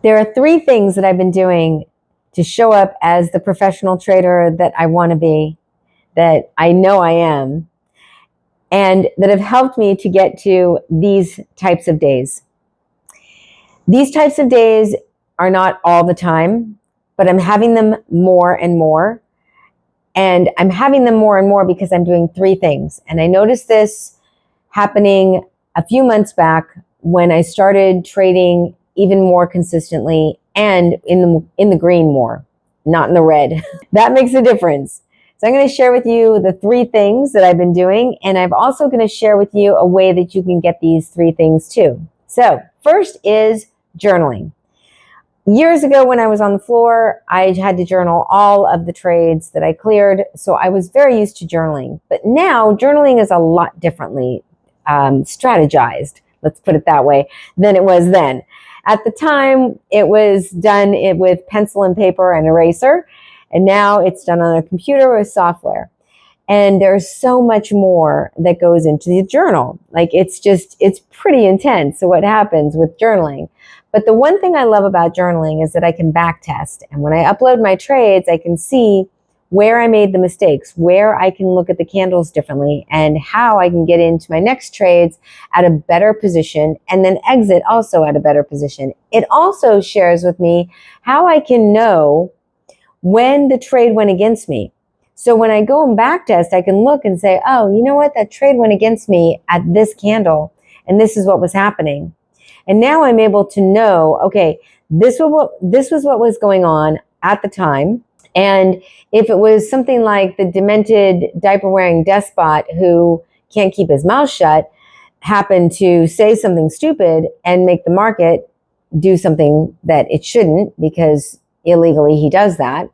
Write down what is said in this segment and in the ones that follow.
There are three things that I've been doing to show up as the professional trader that I want to be, that I know I am, and that have helped me to get to these types of days. These types of days are not all the time, but I'm having them more and more. And I'm having them more and more because I'm doing three things. And I noticed this happening a few months back when I started trading even more consistently and in the green more, not in the red. That makes a difference. So I'm going to share with you the three things that I've been doing, and I'm also going to share with you a way that you can get these three things too. So first is journaling. Years ago when I was on the floor, I had to journal all of the trades that I cleared, so I was very used to journaling. But now journaling is a lot differently strategized, let's put it that way, than it was then. At the time, it was done with pencil and paper and eraser, and now it's done on a computer with software. And there's so much more that goes into the journal. Like it's pretty intense. So what happens with journaling? But the one thing I love about journaling is that I can back test. And when I upload my trades, I can see where I made the mistakes, where I can look at the candles differently, and how I can get into my next trades at a better position and then exit also at a better position. It also shares with me how I can know when the trade went against me. So when I go and back test, I can look and say, oh, you know what? That trade went against me at this candle, and this is what was happening. And now I'm able to know, okay, this was what was going on at the time. And if it was something like the demented diaper-wearing despot who can't keep his mouth shut, happened to say something stupid and make the market do something that it shouldn't, because illegally he does that,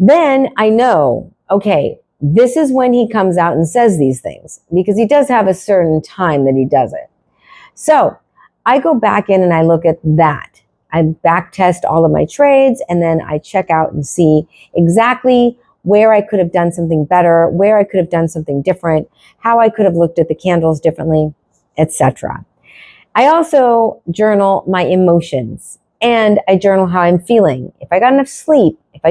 then I know, okay, this is when he comes out and says these things, because he does have a certain time that he does it. So I go back in and I look at that. I back test all of my trades, and then I check out and see exactly where I could have done something better, where I could have done something different, how I could have looked at the candles differently, etc. I also journal my emotions, and I journal how I'm feeling. If I got enough sleep, if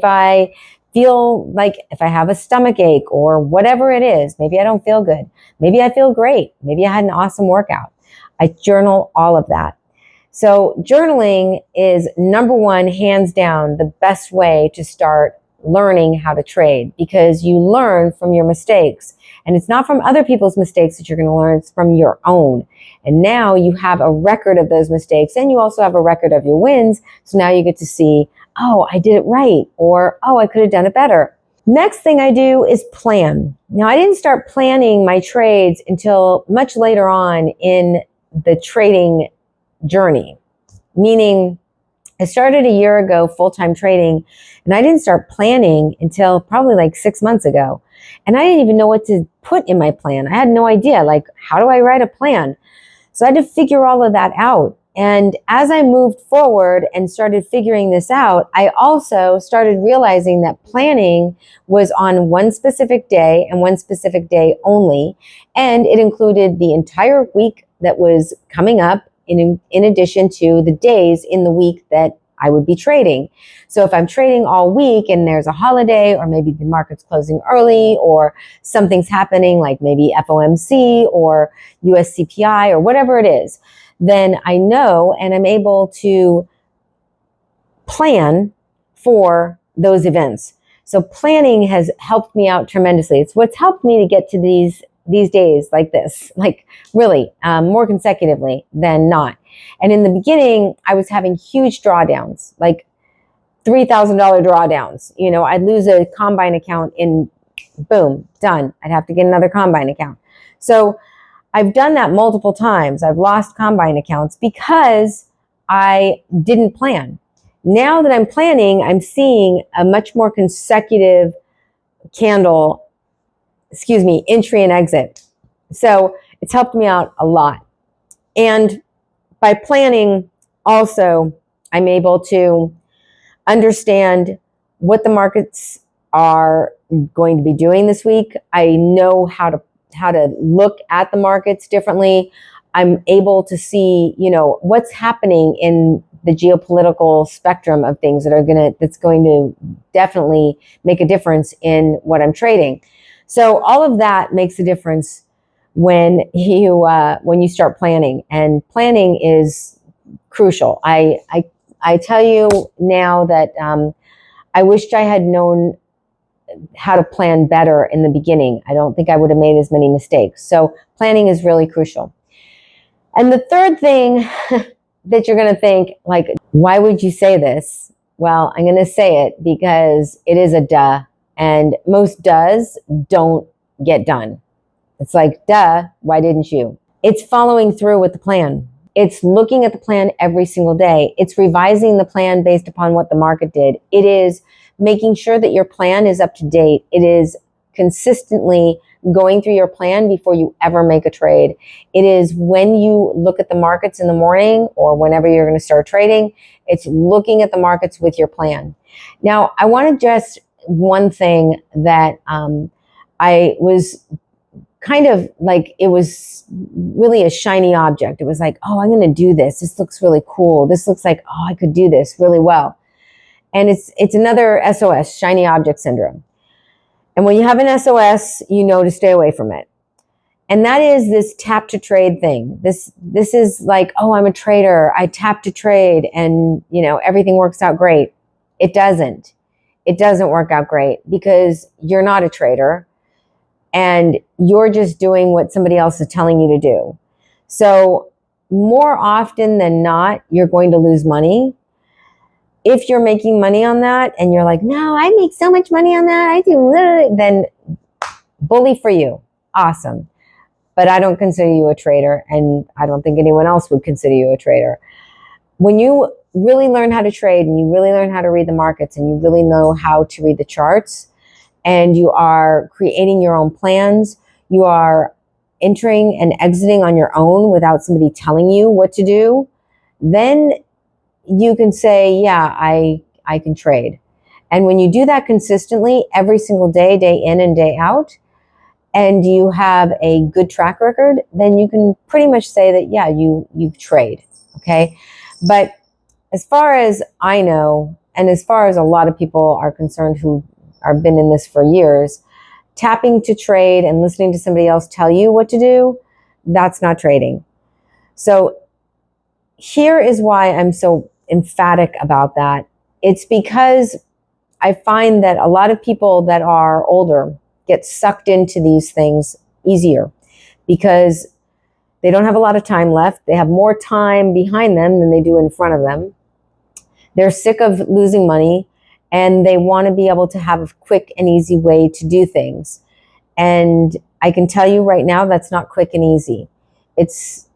I feel like, if I have a stomach ache or whatever it is, maybe I don't feel good, maybe I feel great, maybe I had an awesome workout. I journal all of that. So journaling is number one, hands down, the best way to start learning how to trade, because you learn from your mistakes. And it's not from other people's mistakes that you're going to learn, it's from your own. And now you have a record of those mistakes, and you also have a record of your wins. So now you get to see, oh, I did it right, or, oh, I could have done it better. Next thing I do is plan. Now, I didn't start planning my trades until much later on in the trading journey, meaning I started a year ago full-time trading, and I didn't start planning until probably like 6 months ago. And I didn't even know what to put in my plan. I had no idea, like, how do I write a plan? So I had to figure all of that out. And as I moved forward and started figuring this out, I also started realizing that planning was on one specific day and one specific day only. And it included the entire week that was coming up, in addition to the days in the week that I would be trading. So if I'm trading all week and there's a holiday, or maybe the market's closing early, or something's happening like maybe FOMC or US CPI or whatever it is, then I know and I'm able to plan for those events. So planning has helped me out tremendously. It's what's helped me to get to these days like this, like really more consecutively than not. And in the beginning, I was having huge drawdowns, like $3,000 drawdowns. You know, I'd lose a Combine account in, boom, done. I'd have to get another Combine account. So I've done that multiple times. I've lost Combine accounts because I didn't plan. Now that I'm planning, I'm seeing a much more consecutive entry and exit. So it's helped me out a lot. And by planning, also, I'm able to understand what the markets are going to be doing this week. I know how to look at the markets differently. I'm able to see, what's happening in the geopolitical spectrum of things that's going to definitely make a difference in what I'm trading. So all of that makes a difference when you start planning, and planning is crucial. I tell you now that I wished I had known how to plan better in the beginning. I don't think I would have made as many mistakes. So planning is really crucial. And the third thing that you're going to think, like, why would you say this? Well, I'm going to say it because it is a duh, and most does don't get done. It's like, duh, why didn't you? It's following through with the plan. It's looking at the plan every single day. It's revising the plan based upon what the market did. It is making sure that your plan is up to date. It is consistently going through your plan before you ever make a trade. It is when you look at the markets in the morning or whenever you're going to start trading, it's looking at the markets with your plan. Now, I want to just one thing that I was kind of like, it was really a shiny object. It was like, oh, I'm going to do this. This looks really cool. This looks like, oh, I could do this really well. And it's another SOS, shiny object syndrome. And when you have an SOS, you know to stay away from it. And that is this tap to trade thing. This is like, oh, I'm a trader. I tap to trade and, everything works out great. It doesn't. It doesn't work out great because you're not a trader and you're just doing what somebody else is telling you to do. So more often than not, you're going to lose money. If you're making money on that and you're like, no, I make so much money on that, I do, then bully for you. Awesome. But I don't consider you a trader, and I don't think anyone else would consider you a trader. When you really learn how to trade and you really learn how to read the markets and you really know how to read the charts and you are creating your own plans, you are entering and exiting on your own without somebody telling you what to do, then you can say, yeah, I can trade. And when you do that consistently every single day, day in and day out, and you have a good track record, then you can pretty much say that, yeah, you trade, okay? But as far as I know, and as far as a lot of people are concerned who have been in this for years, tapping to trade and listening to somebody else tell you what to do, that's not trading. So here is why I'm so emphatic about that. It's because I find that a lot of people that are older get sucked into these things easier because they don't have a lot of time left. They have more time behind them than they do in front of them. They're sick of losing money and they want to be able to have a quick and easy way to do things. And I can tell you right now, that's not quick and easy. It's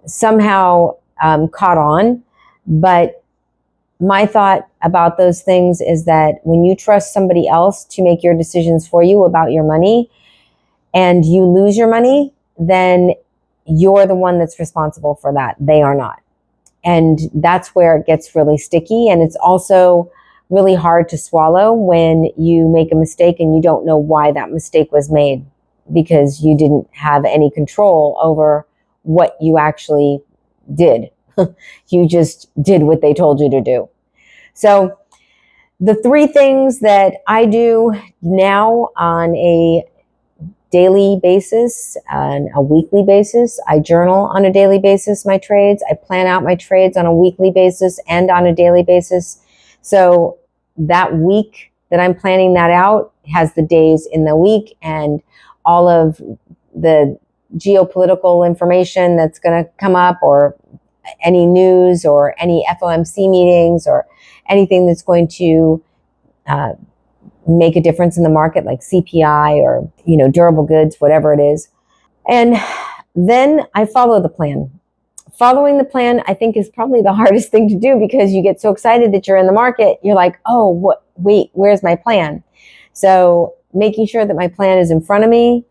somehow caught on, but my thought about those things is that when you trust somebody else to make your decisions for you about your money and you lose your money, then you're the one that's responsible for that. They are not. And that's where it gets really sticky. And it's also really hard to swallow when you make a mistake and you don't know why that mistake was made because you didn't have any control over what you actually did. You just did what they told you to do. So the three things that I do now on a daily basis and a weekly basis, I journal on a daily basis my trades. I plan out my trades on a weekly basis and on a daily basis. So that week that I'm planning that out has the days in the week and all of the geopolitical information that's going to come up, or any news or any FOMC meetings or anything that's going to make a difference in the market, like CPI or, durable goods, whatever it is. And then I follow the plan. Following the plan, I think, is probably the hardest thing to do because you get so excited that you're in the market. You're like, oh, wait, where's my plan? So making sure that my plan is in front of me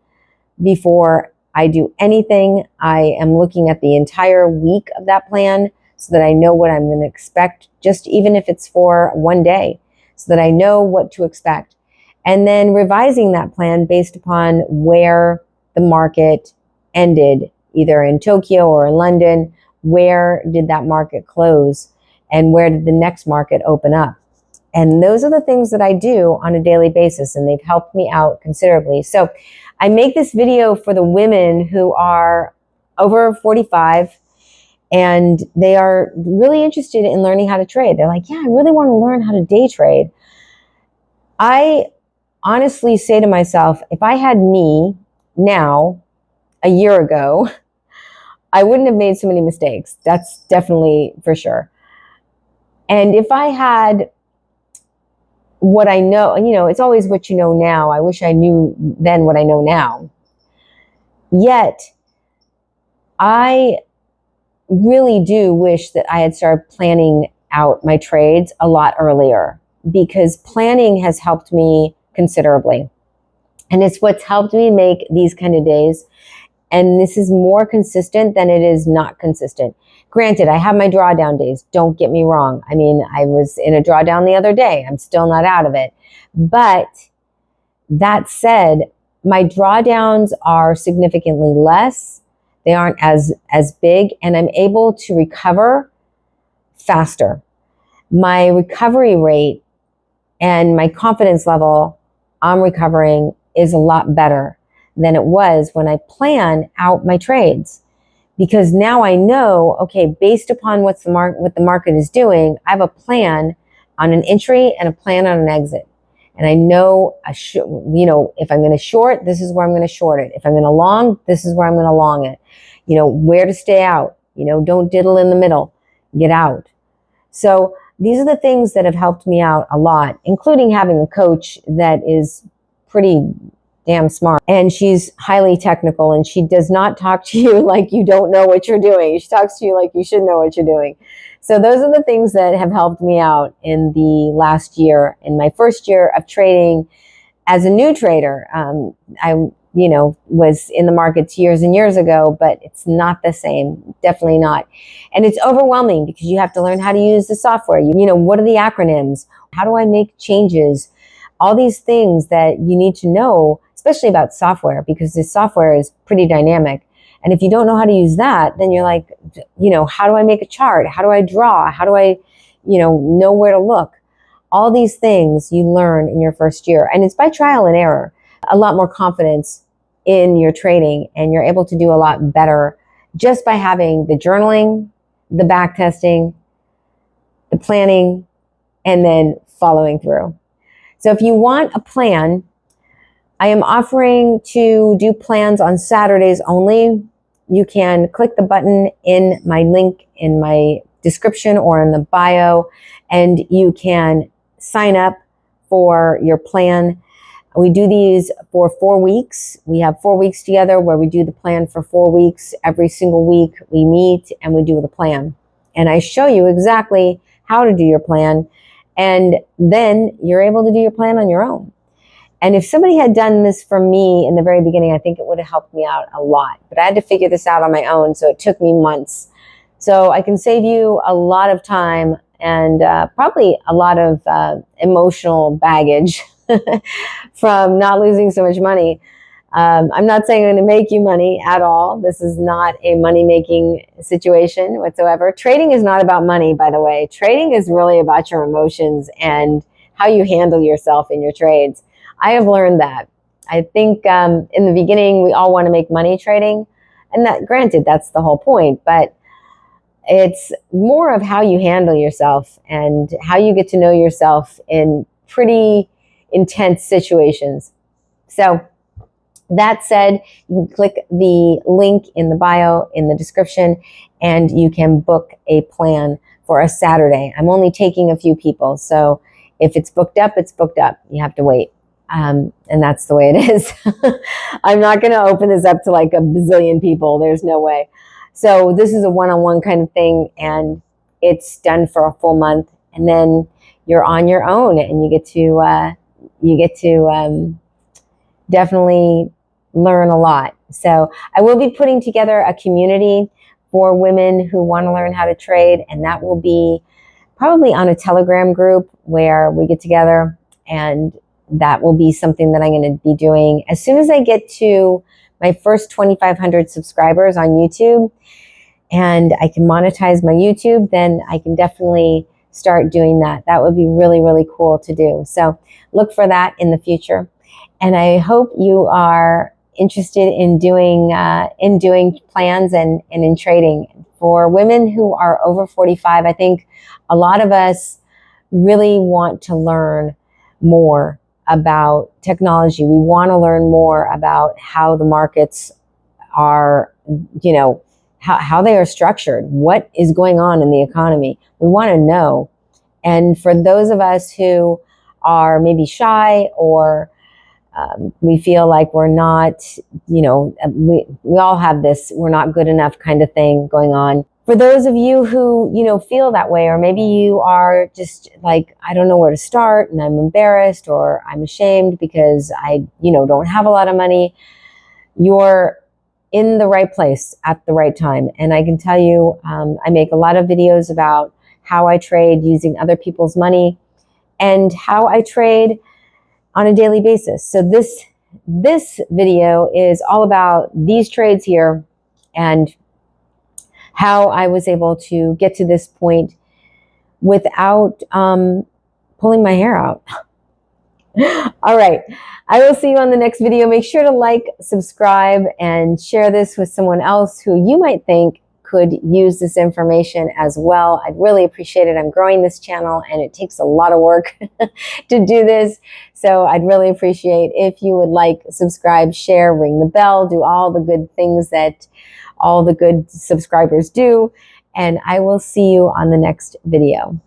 before I do anything, I am looking at the entire week of that plan so that I know what I'm going to expect, just even if it's for one day, so that I know what to expect. And then revising that plan based upon where the market ended, either in Tokyo or in London. Where did that market close? and where did the next market open up? And those are the things that I do on a daily basis, and they've helped me out considerably. So I make this video for the women who are over 45 and they are really interested in learning how to trade. They're like, yeah, I really want to learn how to day trade. I honestly say to myself, if I had me now, a year ago, I wouldn't have made so many mistakes. That's definitely for sure. And if I had what I know, it's always what you know now. I wish I knew then what I know now. Yet, I really do wish that I had started planning out my trades a lot earlier, because planning has helped me considerably. And it's what's helped me make these kind of days. And this is more consistent than it is not consistent. Granted, I have my drawdown days. Don't get me wrong. I mean, I was in a drawdown the other day. I'm still not out of it. But that said, my drawdowns are significantly less. They aren't as big, and I'm able to recover faster. My recovery rate and my confidence level on recovering is a lot better than it was when I plan out my trades. Because now I know, okay, based upon what the market is doing, I have a plan on an entry and a plan on an exit. And I know, if I'm going to short, this is where I'm going to short it. If I'm going to long, this is where I'm going to long it. Where to stay out. Don't diddle in the middle. Get out. So these are the things that have helped me out a lot, including having a coach that is pretty damn smart. And she's highly technical, and she does not talk to you like you don't know what you're doing. She talks to you like you should know what you're doing. So those are the things that have helped me out in the last year. In my first year of trading as a new trader, I was in the markets years and years ago, but it's not the same. Definitely not. And it's overwhelming because you have to learn how to use the software. What are the acronyms? How do I make changes? All these things that you need to know, especially about software, because this software is pretty dynamic. And if you don't know how to use that, then you're like, how do I make a chart? How do I draw? How do I, know where to look? All these things you learn in your first year. And it's by trial and error. A lot more confidence in your trading, and you're able to do a lot better just by having the journaling, the back testing, the planning, and then following through. So if you want a plan, I am offering to do plans on Saturdays only. You can click the button in my link in my description or in the bio, and you can sign up for your plan. We do these for 4 weeks. We have 4 weeks together where we do the plan for 4 weeks. Every single week we meet and we do the plan. And I show you exactly how to do your plan. And then you're able to do your plan on your own. And if somebody had done this for me in the very beginning, I think it would have helped me out a lot. But I had to figure this out on my own, so it took me months. So I can save you a lot of time and probably a lot of emotional baggage from not losing so much money. I'm not saying I'm going to make you money at all. This is not a money-making situation whatsoever. Trading is not about money, by the way. Trading is really about your emotions and how you handle yourself in your trades. I have learned that. I think in the beginning, we all want to make money trading. And that, granted, that's the whole point. But it's more of how you handle yourself and how you get to know yourself in pretty intense situations. So that said, you can click the link in the bio, in the description, and you can book a plan for a Saturday. I'm only taking a few people. So if it's booked up, it's booked up. You have to wait. And that's the way it is. I'm not going to open this up to like a bazillion people. There's no way. So this is a one-on-one kind of thing, and it's done for a full month. And then you're on your own, and you get to definitely learn a lot. So I will be putting together a community for women who want to learn how to trade, and that will be probably on a Telegram group where we get together, and that will be something that I'm going to be doing as soon as I get to my first 2,500 subscribers on YouTube. and I can monetize my YouTube, then I can definitely start doing that. That would be really, really cool to do. So look for that in the future. And I hope you are interested in doing plans and in trading. For women who are over 45, I think a lot of us really want to learn more about technology. We want to learn more about how the markets are, how they are structured, what is going on in the economy. We want to know. And for those of us who are maybe shy, or we feel like we're not, we all have this we're not good enough kind of thing going on. For those of you who, feel that way, or maybe you are just like, I don't know where to start and I'm embarrassed or I'm ashamed because I, don't have a lot of money, you're in the right place at the right time. And I can tell you, I make a lot of videos about how I trade using other people's money and how I trade on a daily basis. So this video is all about these trades here and how I was able to get to this point without pulling my hair out. All right. I will see you on the next video. Make sure to like, subscribe, and share this with someone else who you might think could use this information as well. I'd really appreciate it. I'm growing this channel and it takes a lot of work to do this. So I'd really appreciate if you would like, subscribe, share, ring the bell, do all the good things that all the good subscribers do. And I will see you on the next video.